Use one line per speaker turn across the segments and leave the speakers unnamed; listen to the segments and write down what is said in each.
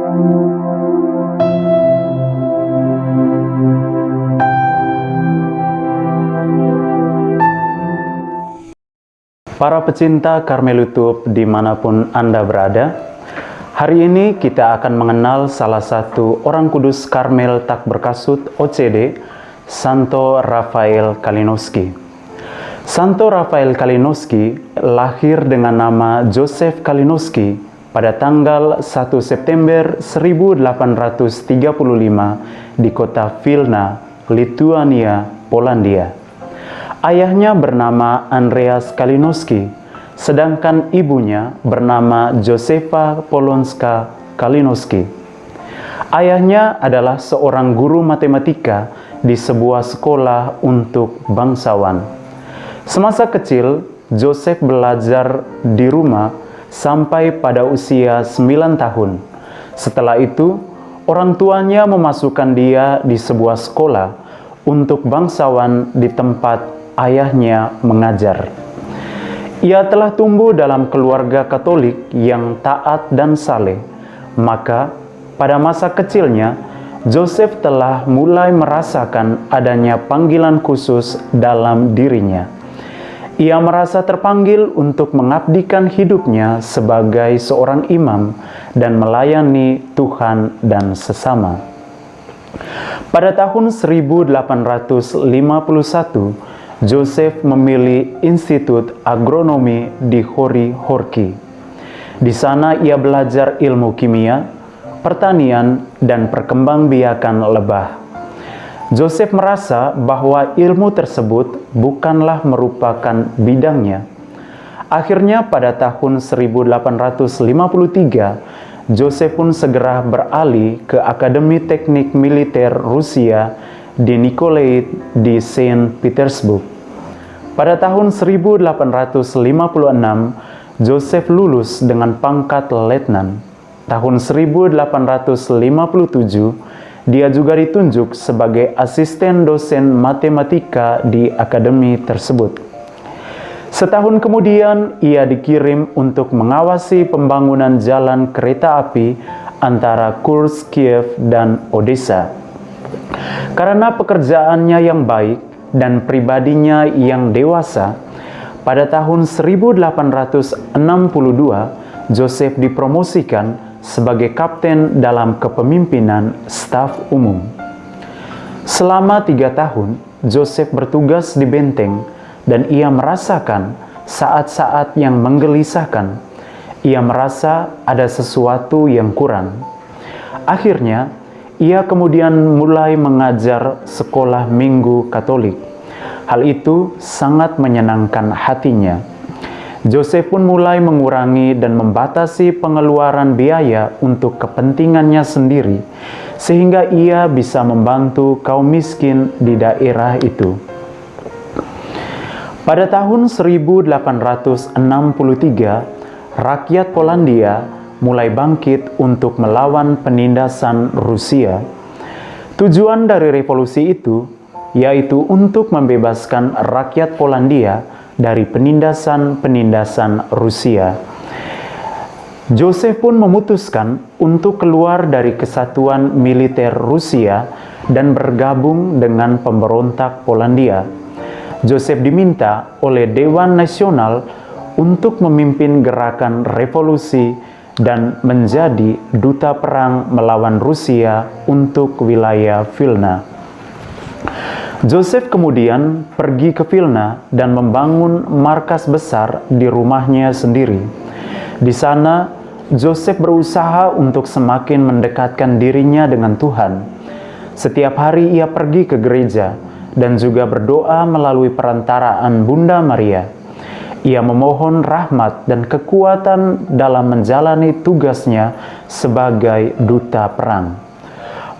Para pecinta Karmel YouTube dimanapun Anda berada, hari ini kita akan mengenal salah satu orang kudus Karmel tak berkasut OCD, Santo Rafael Kalinowski. Santo Rafael Kalinowski lahir dengan nama Joseph Kalinowski pada tanggal 1 September 1835 di kota Vilna, Lithuania, Polandia. Ayahnya bernama Andreas Kalinowski, sedangkan ibunya bernama Josefa Polonska Kalinowski. Ayahnya adalah seorang guru matematika di sebuah sekolah untuk bangsawan. Semasa kecil, Joseph belajar di rumah sampai pada usia 9 tahun. Setelah itu, orang tuanya memasukkan dia di sebuah sekolah untuk bangsawan di tempat ayahnya mengajar. Ia telah tumbuh dalam keluarga Katolik yang taat dan saleh. Maka, pada masa kecilnya, Joseph telah mulai merasakan adanya panggilan khusus dalam dirinya. Ia merasa terpanggil untuk mengabdikan hidupnya sebagai seorang imam dan melayani Tuhan dan sesama. Pada tahun 1851, Joseph memilih Institut Agronomi di Horki. Di sana ia belajar ilmu kimia, pertanian, dan perkembangbiakan lebah. Joseph merasa bahwa ilmu tersebut bukanlah merupakan bidangnya. Akhirnya pada tahun 1853, Joseph pun segera beralih ke Akademi Teknik Militer Rusia di Nikolaev di Saint Petersburg. Pada tahun 1856, Joseph lulus dengan pangkat letnan. Tahun 1857, dia juga ditunjuk sebagai asisten dosen matematika di akademi tersebut. Setahun kemudian, ia dikirim untuk mengawasi pembangunan jalan kereta api antara Kursk, Kiev, dan Odessa. Karena pekerjaannya yang baik dan pribadinya yang dewasa, pada tahun 1862, Joseph dipromosikan sebagai kapten dalam kepemimpinan staf umum. Selama 3 tahun, Joseph bertugas di benteng dan ia merasakan saat-saat yang menggelisahkan. Ia merasa ada sesuatu yang kurang. Akhirnya, ia kemudian mulai mengajar sekolah minggu Katolik. Hal itu sangat menyenangkan hatinya. Joseph pun mulai mengurangi dan membatasi pengeluaran biaya untuk kepentingannya sendiri, sehingga ia bisa membantu kaum miskin di daerah itu. Pada tahun 1863, rakyat Polandia mulai bangkit untuk melawan penindasan Rusia. Tujuan dari revolusi itu yaitu untuk membebaskan rakyat Polandia dari penindasan-penindasan Rusia. Joseph pun memutuskan untuk keluar dari kesatuan militer Rusia dan bergabung dengan pemberontak Polandia. Joseph diminta oleh Dewan Nasional untuk memimpin gerakan revolusi dan menjadi duta perang melawan Rusia untuk wilayah Vilna. Joseph kemudian pergi ke Vilna dan membangun markas besar di rumahnya sendiri. Di sana, Joseph berusaha untuk semakin mendekatkan dirinya dengan Tuhan. Setiap hari ia pergi ke gereja dan juga berdoa melalui perantaraan Bunda Maria. Ia memohon rahmat dan kekuatan dalam menjalani tugasnya sebagai duta perang.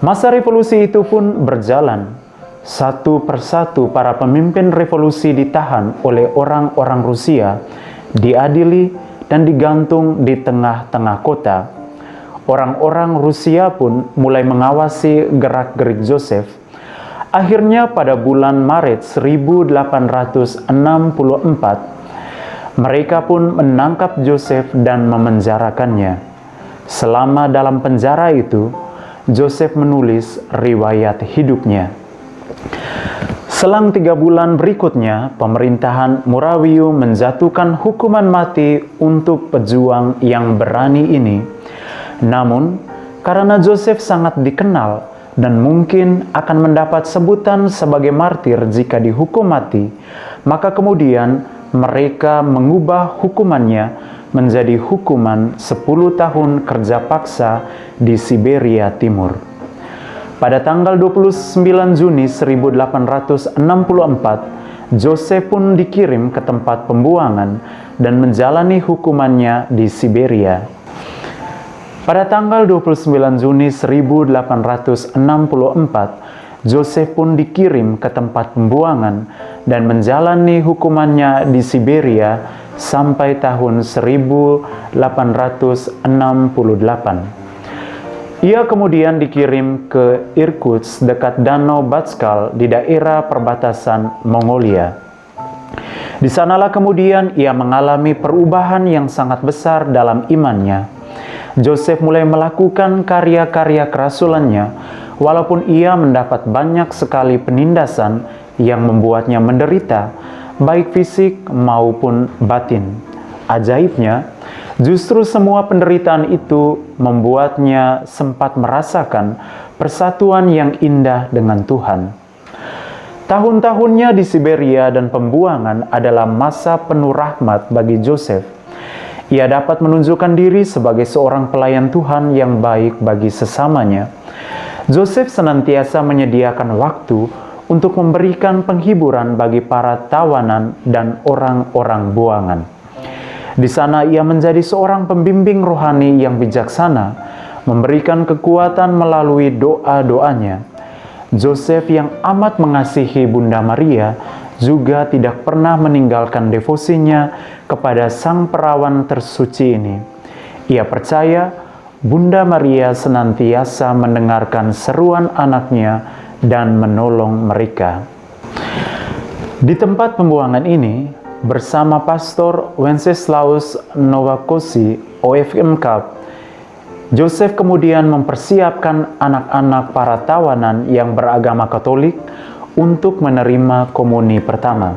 Masa revolusi itu pun berjalan. Satu persatu para pemimpin revolusi ditahan oleh orang-orang Rusia, diadili dan digantung di tengah-tengah kota. Orang-orang Rusia pun mulai mengawasi gerak-gerik Joseph. Akhirnya pada bulan Maret 1864, mereka pun menangkap Joseph dan memenjarakannya. Selama dalam penjara itu, Josef menulis riwayat hidupnya. Selang 3 bulan berikutnya, pemerintahan Murawiyu menjatuhkan hukuman mati untuk pejuang yang berani ini. Namun, karena Josef sangat dikenal dan mungkin akan mendapat sebutan sebagai martir jika dihukum mati, maka kemudian mereka mengubah hukumannya menjadi hukuman 10 tahun kerja paksa di Siberia Timur. Pada tanggal 29 Juni 1864, Josef pun dikirim ke tempat pembuangan dan menjalani hukumannya di Siberia. Pada tanggal 29 Juni 1864, Josef pun dikirim ke tempat pembuangan dan menjalani hukumannya di Siberia sampai tahun 1868. Ia kemudian dikirim ke Irkutsk dekat Danau Batskal di daerah perbatasan Mongolia. Di sanalah kemudian ia mengalami perubahan yang sangat besar dalam imannya. Josef mulai melakukan karya-karya kerasulannya, walaupun ia mendapat banyak sekali penindasan yang membuatnya menderita, baik fisik maupun batin. Ajaibnya, justru semua penderitaan itu membuatnya sempat merasakan persatuan yang indah dengan Tuhan. Tahun-tahunnya di Siberia dan pembuangan adalah masa penuh rahmat bagi Josef. Ia dapat menunjukkan diri sebagai seorang pelayan Tuhan yang baik bagi sesamanya. Josef senantiasa menyediakan waktu untuk memberikan penghiburan bagi para tawanan dan orang-orang buangan. Di sana ia menjadi seorang pembimbing rohani yang bijaksana, memberikan kekuatan melalui doa-doanya. Josef yang amat mengasihi Bunda Maria juga tidak pernah meninggalkan devosinya kepada Sang Perawan tersuci ini. Ia percaya Bunda Maria senantiasa mendengarkan seruan anaknya dan menolong mereka. Di tempat pembuangan ini, bersama Pastor Wenceslaus Nowakosi, OFM Cup, Josef kemudian mempersiapkan anak-anak para tawanan yang beragama Katolik untuk menerima komuni pertama.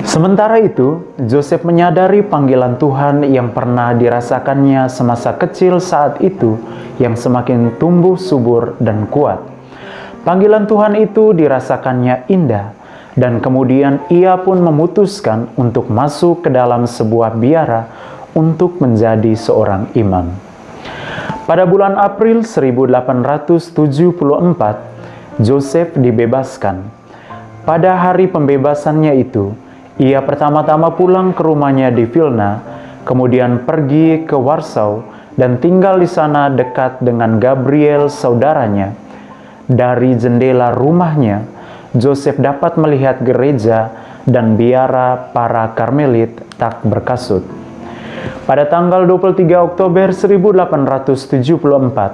Sementara itu, Josef menyadari panggilan Tuhan yang pernah dirasakannya semasa kecil saat itu yang semakin tumbuh subur dan kuat. Panggilan Tuhan itu dirasakannya indah, dan kemudian ia pun memutuskan untuk masuk ke dalam sebuah biara untuk menjadi seorang imam. Pada bulan April 1874, Josef dibebaskan. Pada hari pembebasannya itu, ia pertama-tama pulang ke rumahnya di Vilna, kemudian pergi ke Warsaw dan tinggal di sana dekat dengan Gabriel saudaranya. Dari jendela rumahnya, Josef dapat melihat gereja dan biara para Karmelit tak berkasut. Pada tanggal 23 Oktober 1874,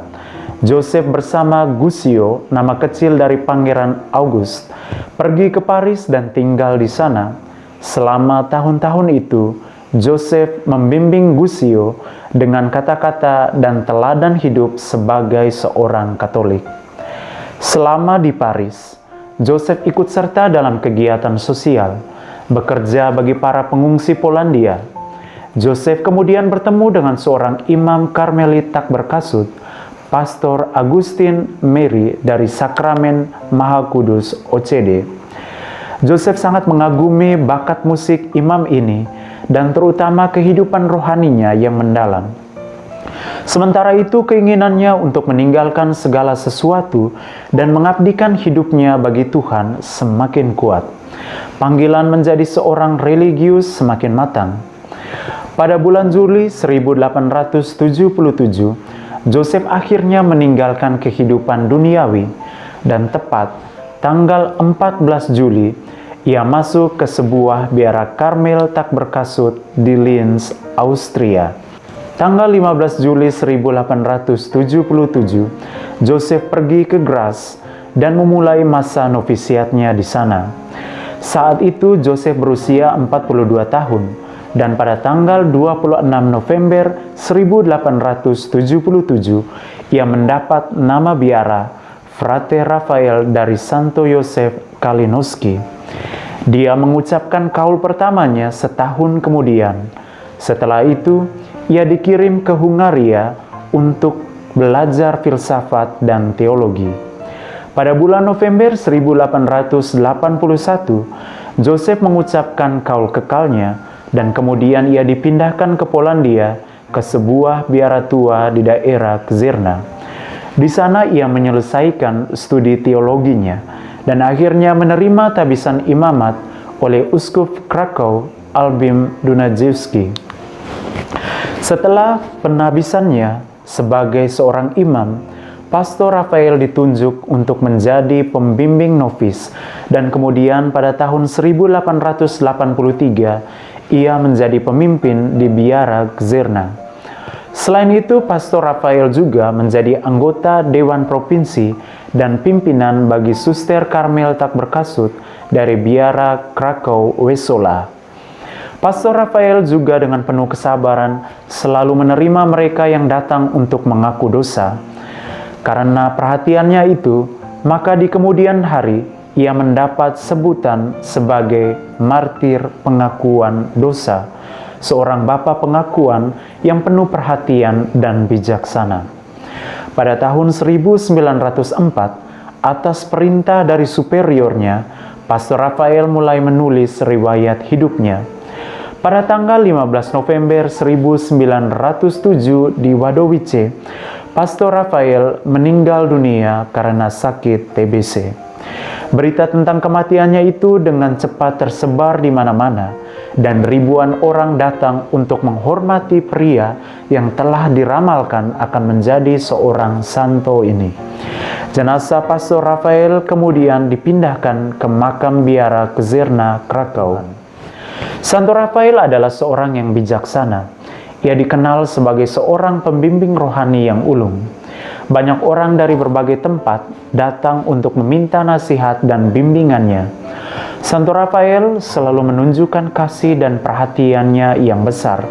Josef bersama Gussio, nama kecil dari Pangeran August, pergi ke Paris dan tinggal di sana. Selama tahun-tahun itu, Josef membimbing Gussio dengan kata-kata dan teladan hidup sebagai seorang Katolik. Selama di Paris, Josef ikut serta dalam kegiatan sosial, bekerja bagi para pengungsi Polandia. Josef kemudian bertemu dengan seorang imam Karmelit tak berkasut, Pastor Agustin Mary dari Sakramen Maha Kudus OCD. Josef sangat mengagumi bakat musik imam ini dan terutama kehidupan rohaninya yang mendalam. Sementara itu keinginannya untuk meninggalkan segala sesuatu dan mengabdikan hidupnya bagi Tuhan semakin kuat. Panggilan menjadi seorang religius semakin matang. Pada bulan Juli 1877, Josef akhirnya meninggalkan kehidupan duniawi dan tepat tanggal 14 Juli, ia masuk ke sebuah biara Karmel tak berkasut di Linz, Austria. Tanggal 15 Juli 1877, Josef pergi ke Graz dan memulai masa novisiatnya di sana. Saat itu Josef berusia 42 tahun dan pada tanggal 26 November 1877 ia mendapat nama biara Frate Rafael dari Santo Yosef Kalinowski. Dia mengucapkan kaul pertamanya setahun kemudian. Setelah itu, ia dikirim ke Hungaria untuk belajar filsafat dan teologi. Pada bulan November 1881, Joseph mengucapkan kaul kekalnya dan kemudian ia dipindahkan ke Polandia ke sebuah biara tua di daerah Gzerna. Di sana ia menyelesaikan studi teologinya dan akhirnya menerima tabisan imamat oleh Uskup Krakow Albin Dunajewski. Setelah penabisannya sebagai seorang imam, Pastor Rafael ditunjuk untuk menjadi pembimbing novis dan kemudian pada tahun 1883 ia menjadi pemimpin di biara Gzerna. Selain itu, Pastor Rafael juga menjadi anggota Dewan Provinsi dan pimpinan bagi Suster Karmel tak berkasut dari biara Krakow Wesoła. Pastor Rafael juga dengan penuh kesabaran selalu menerima mereka yang datang untuk mengaku dosa. Karena perhatiannya itu, maka di kemudian hari ia mendapat sebutan sebagai martir pengakuan dosa, seorang bapa pengakuan yang penuh perhatian dan bijaksana. Pada tahun 1904, atas perintah dari superiornya, Pastor Rafael mulai menulis riwayat hidupnya. Pada tanggal 15 November 1907 di Wadowice, Pastor Rafael meninggal dunia karena sakit TBC. Berita tentang kematiannya itu dengan cepat tersebar di mana-mana, dan ribuan orang datang untuk menghormati pria yang telah diramalkan akan menjadi seorang santo ini. Jenazah Pastor Rafael kemudian dipindahkan ke makam biara Gzerna, Krakow. Santo Rafael adalah seorang yang bijaksana. Ia dikenal sebagai seorang pembimbing rohani yang ulung. Banyak orang dari berbagai tempat datang untuk meminta nasihat dan bimbingannya. Santo Rafael selalu menunjukkan kasih dan perhatiannya yang besar.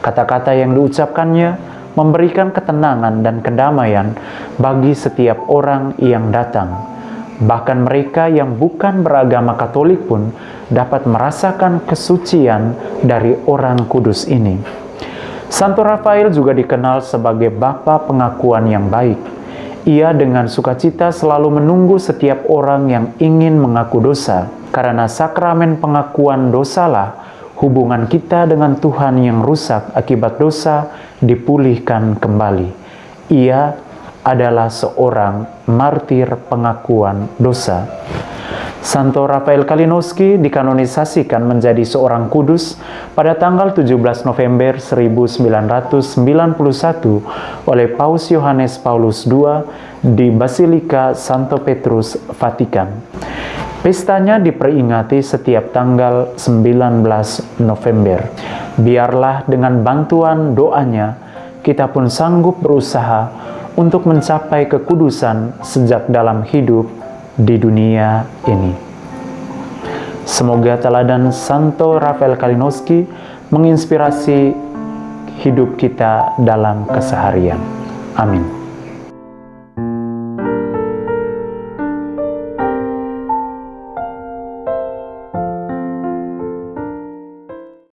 Kata-kata yang diucapkannya memberikan ketenangan dan kedamaian bagi setiap orang yang datang. Bahkan mereka yang bukan beragama Katolik pun dapat merasakan kesucian dari orang kudus ini. Santo Rafael juga dikenal sebagai bapa pengakuan yang baik. Ia dengan sukacita selalu menunggu setiap orang yang ingin mengaku dosa, karena sakramen pengakuan dosalah hubungan kita dengan Tuhan yang rusak akibat dosa dipulihkan kembali. Ia adalah seorang martir pengakuan dosa. Santo Rafael Kalinowski dikanonisasikan menjadi seorang kudus pada tanggal 17 November 1991 oleh Paus Yohanes Paulus II di Basilika Santo Petrus, Vatikan. Pestanya diperingati setiap tanggal 19 November. Biarlah dengan bantuan doanya kita pun sanggup berusaha untuk mencapai kekudusan sejak dalam hidup di dunia ini. Semoga teladan Santo Rafael Kalinowski menginspirasi hidup kita dalam keseharian. Amin.